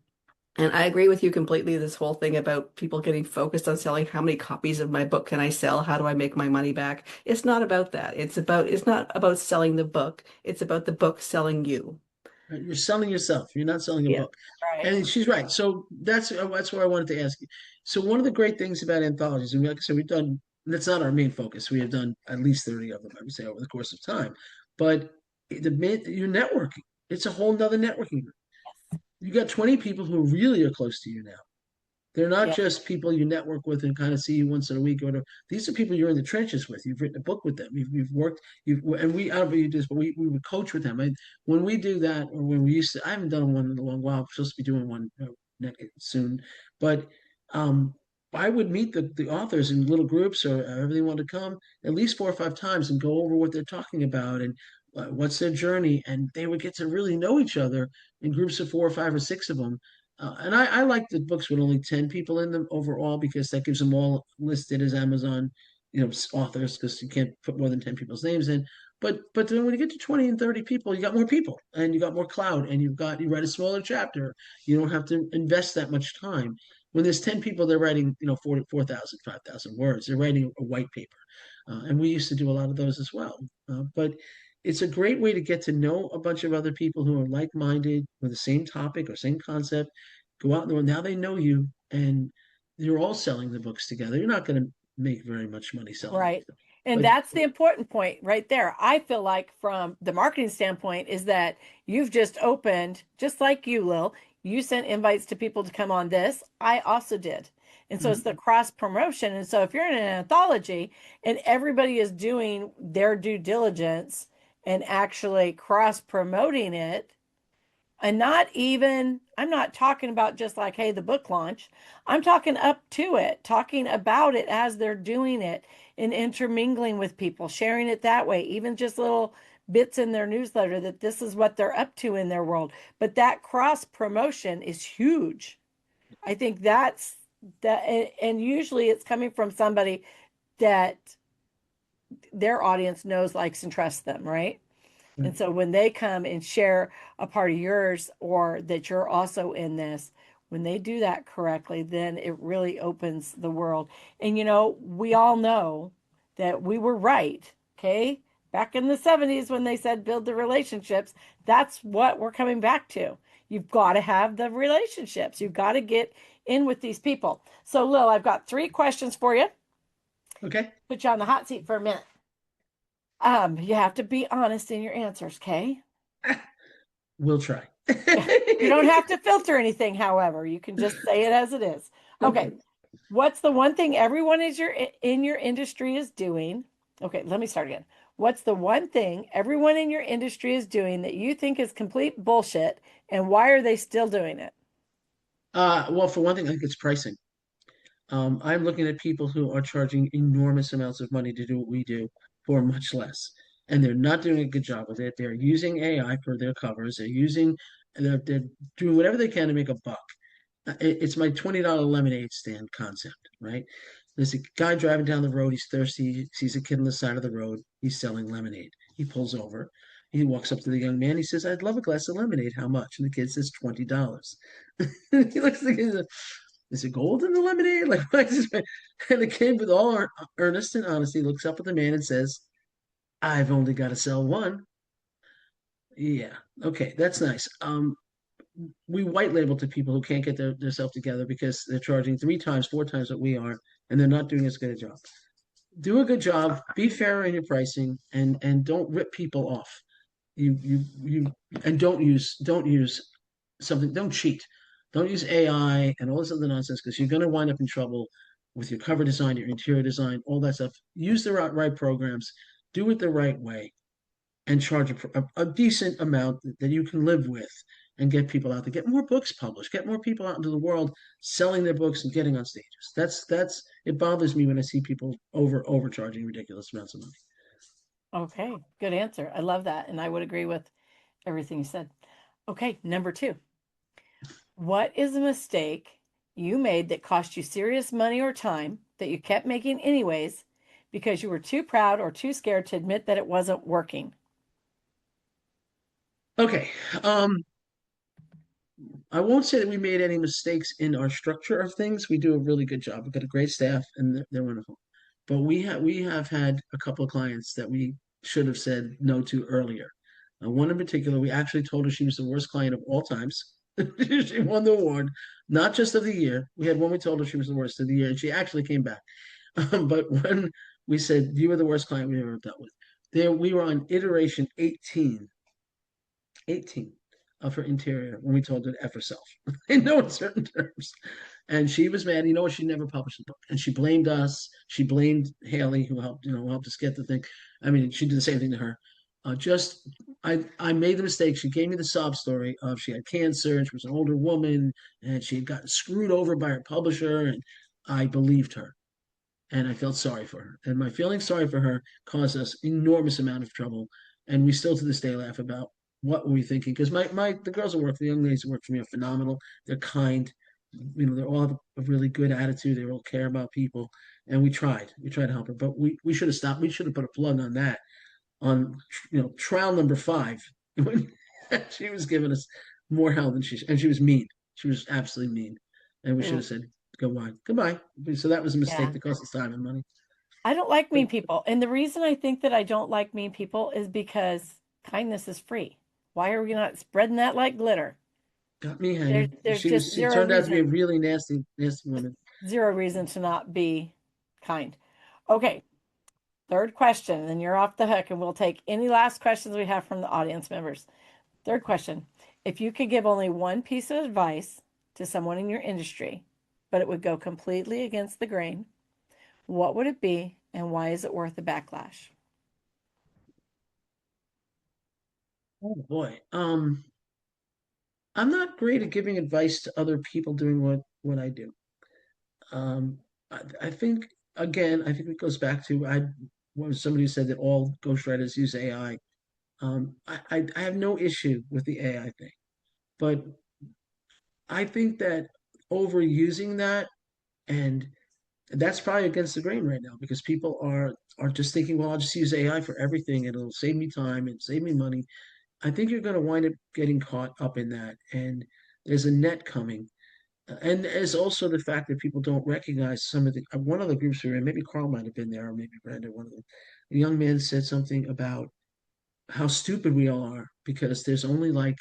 F: And I agree with you completely. This whole thing about people getting focused on selling, how many copies of my book can I sell? How do I make my money back? It's not about that. It's not about selling the book. It's about the book selling you.
B: Right? You're selling yourself. You're not selling a
F: Yeah.
B: book.
A: Right.
B: And she's right. So that's where I wanted to ask you. So one of the great things about anthologies, and like I said, we've done, that's not our main focus. We have done at least 30 of them, I would say, over the course of time. But you're networking. It's a whole nother networking group. You got 20 people who really are close to you now. They're not
A: Yeah.
B: just people you network with and kind of see you once in a week or whatever. These are people you're in the trenches with. You've written a book with them. You've worked. And we, I don't know if you do this, but we would coach with them. When we do that, or when we used to, I haven't done one in a long while. I'm supposed to be doing one soon, but um, I would meet the authors in little groups or however they want to come at least 4 or 5 times and go over what they're talking about and what's their journey, and they would get to really know each other in groups of 4 or 5 or 6 of them. And I like the books with only 10 people in them overall because that gives them all listed as Amazon, authors, because you can't put more than 10 people's names in. But then when you get to 20 and 30 people, you got more people and you got more clout and you write a smaller chapter. You don't have to invest that much time. When there's 10 people, they're writing, 4,000, 5,000 words. They're writing a white paper. And we used to do a lot of those as well. But it's a great way to get to know a bunch of other people who are like-minded with the same topic or same concept. Go out there. Now they know you, and you're all selling the books together. You're not going to make very much money selling
A: Right.
B: them,
A: And
B: but
A: that's the important point right there. I feel like from the marketing standpoint is that you've just opened, just like you, Lil, you sent invites to people to come on this. I also did. And so it's
B: Mhm.
A: the cross promotion. And so if you're in an anthology and everybody is doing their due diligence and actually cross promoting it, and not even, I'm not talking about just like, hey, the book launch. I'm talking up to it, talking about it as they're doing it and intermingling with people, sharing it that way, even just little bits in their newsletter that this is what they're up to in their world. But that cross promotion is huge. I think that's that. And usually it's coming from somebody that their audience knows, likes, and trusts them, right? And so when they come and share a part of yours or that you're also in this, when they do that correctly, then it really opens the world. And we all know that we were right, okay? Back in the 70s when they said build the relationships, that's what we're coming back to. You've got to have the relationships. You've got to get in with these people. So, Lil, I've got 3 questions for you.
B: Okay.
A: Put you on the hot seat for a minute. You have to be honest in your answers, okay?
B: We'll try.
A: You don't have to filter anything, however. You can just say it as it is. Okay. What's the one thing everyone in your industry is doing? Okay, let me start again. What's the one thing everyone in your industry is doing that you think is complete bullshit, and why are they still doing it?
B: Well, for one thing, I think it's pricing. I'm looking at people who are charging enormous amounts of money to do what we do for much less, and they're not doing a good job with it. They're using AI for their covers. They're doing whatever they can to make a buck. It's my $20 lemonade stand concept, right? There's a guy driving down the road. He's thirsty. He sees a kid on the side of the road. He's selling lemonade. He pulls over. He walks up to the young man. He says, "I'd love a glass of lemonade. How much?" And the kid says, $20. He looks at the kid and says, "Is it gold in the lemonade? Like, why is this?" And the kid, with all earnest and honesty, looks up at the man and says, "I've only got to sell one." Yeah. Okay. That's nice. We white label to people who can't get themselves together because they're charging 3 times, 4 times what we are, and they're not doing as good a job. Do a good job, be fair in your pricing, and don't rip people off. You and don't use something, don't cheat. Don't use AI and all this other nonsense because you're going to wind up in trouble with your cover design, your interior design, all that stuff. Use the right programs, do it the right way, and charge a decent amount that you can live with and get people out there. Get more books published. Get more people out into the world selling their books and getting on stages. That's it bothers me when I see people overcharging ridiculous amounts of money.
A: Okay, good answer. I love that. And I would agree with everything you said. Okay, number 2. What is a mistake you made that cost you serious money or time that you kept making anyways because you were too proud or too scared to admit that it wasn't working?
B: Okay. I won't say that we made any mistakes in our structure of things. We do a really good job. We've got a great staff, and they're wonderful. But we have had a couple of clients that we should have said no to earlier. One in particular, we actually told her she was the worst client of all times. She won the award, not just of the year. We had one we told her she was the worst of the year, and she actually came back. But when we said you were the worst client we ever dealt with, there we were on iteration 18 of her interior when we told her to F herself in no uncertain terms. And she was mad. You know what? She never published the book. And she blamed us. She blamed Haley, who helped, helped us get the thing. I mean, she did the same thing to her. I made the mistake. She gave me the sob story of she had cancer and she was an older woman and she had gotten screwed over by her publisher. And I believed her and I felt sorry for her. And my feeling sorry for her caused us enormous amount of trouble. And we still to this day laugh about what were we thinking? Because the girls that work, the young ladies that work for me are phenomenal. They're kind. They all have a really good attitude. They all care about people. And we tried. We tried to help her. But we should have stopped. We should have put a plug on that on trial number 5. She was giving us more hell than and she was mean. She was absolutely mean. And we should have said, goodbye. So that was a mistake
A: Yeah.
B: that cost us time and money.
A: I don't like mean people. And the reason I think that I don't like mean people is because kindness is free. Why are we not spreading that like glitter?
B: Got me hanging.
A: There's
B: She
A: just
B: turned out to be a really nasty woman.
A: zero reason to not be kind. Okay. Third question, then you're off the hook, and we'll take any last questions we have from the audience members. Third question. If you could give only one piece of advice to someone in your industry, but it would go completely against the grain, what would it be, and why is it worth the backlash?
B: Oh boy. I'm not great at giving advice to other people doing what I do. I think again, I think it goes back to I was somebody who said that all ghostwriters use AI. I have no issue with the AI thing, but I think that overusing that and that's probably against the grain right now because people are just thinking, well, I'll just use AI for everything and it'll save me time and save me money. I think you're going to wind up getting caught up in that, and there's a net coming. And there's also the fact that people don't recognize some of the one of the groups we were in, maybe Carl might have been there, or maybe Brandon, one of them. A young man said something about how stupid we all are because there's only like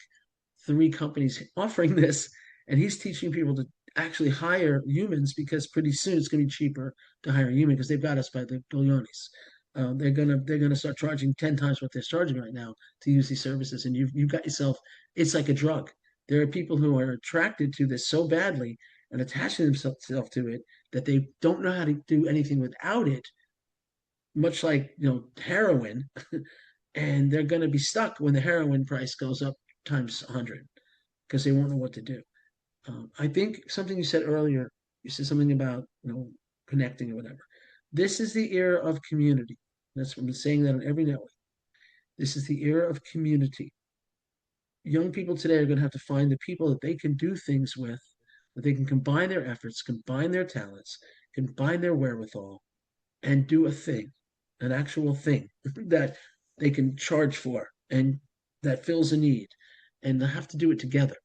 B: 3 companies offering this, and he's teaching people to actually hire humans because pretty soon it's going to be cheaper to hire a human because they've got us by the billions. They're gonna start charging 10 times what they're charging right now to use these services, and you've got yourself. It's like a drug. There are people who are attracted to this so badly and attaching themselves to it that they don't know how to do anything without it. Much like heroin, and they're going to be stuck when the heroin price goes up times 100 because they won't know what to do. I think something you said earlier, you said something about connecting or whatever. This is the era of community. That's what I'm saying that on every network. This is the era of community. Young people today are going to have to find the people that they can do things with, that they can combine their efforts, combine their talents, combine their wherewithal, and do a thing, an actual thing that they can charge for and that fills a need. And they have to do it together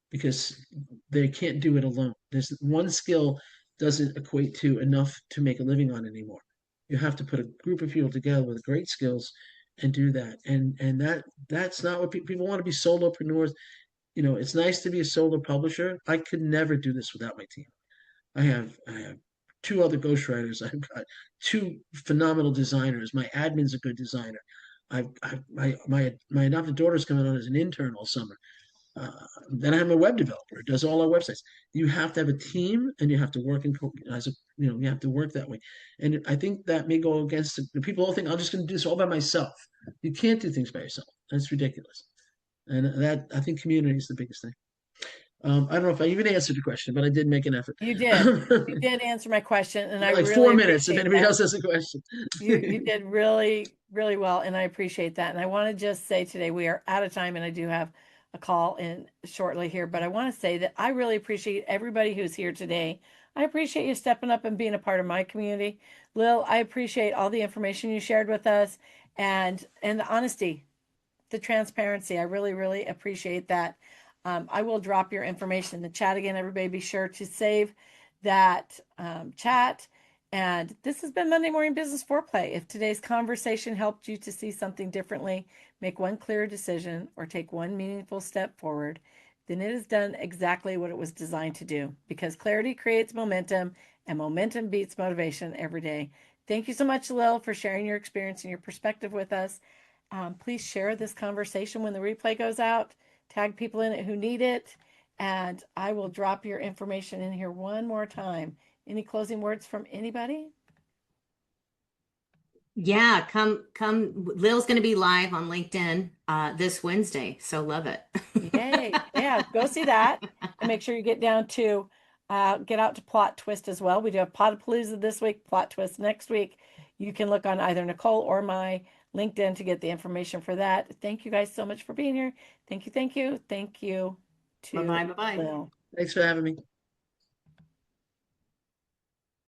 B: because they can't do it alone. There's one skill doesn't equate to enough to make a living on anymore. You have to put a group of people together with great skills and do that. And that's not what people want to be solopreneurs. It's nice to be a solo publisher. I could never do this without my team. I have 2 other ghostwriters. I've got 2 phenomenal designers. My admin's a good designer. My adopted daughter's coming on as an intern all summer. Then I have a web developer who does all our websites. You have to have a team, and you have to work you have to work that way. And I think that may go against the people all think I'm just going to do this all by myself. You can't do things by yourself. That's ridiculous. And that I think community is the biggest thing. I don't know if I even answered the question, but I did make an effort.
A: You did. You did answer my question, and I
B: like
A: really
B: 4 minutes if
A: appreciate
B: anybody
A: that.
B: else has a question.
A: You did really, really well, and I appreciate that. And I want to just say today we are out of time, and I do have a call in shortly here, but I want to say that I really appreciate everybody who's here today. I appreciate you stepping up and being a part of my community. Lil, I appreciate all the information you shared with us and the honesty, the transparency. I really, really appreciate that. I will drop your information in the chat again. Everybody be sure to save that chat. And this has been Monday Morning Business Foreplay. If today's conversation helped you to see something differently, make one clear decision, or take one meaningful step forward, then it has done exactly what it was designed to do, because clarity creates momentum and momentum beats motivation every day. Thank you so much, Lil, for sharing your experience and your perspective with us. Please share this conversation when the replay goes out. Tag people in it who need it. And I will drop your information in here one more time. Any closing words from anybody?
E: Yeah, come. Lil's going to be live on LinkedIn this Wednesday, so love it.
A: Yay. Yeah, go see that. And make sure you get down to get out to Plot Twist as well. We do have Potapalooza this week, Plot Twist next week. You can look on either Nicole or my LinkedIn to get the information for that. Thank you guys so much for being here. Thank you, thank you, thank you to
E: Bye-bye, bye-bye.
A: Lil.
B: Thanks for having me.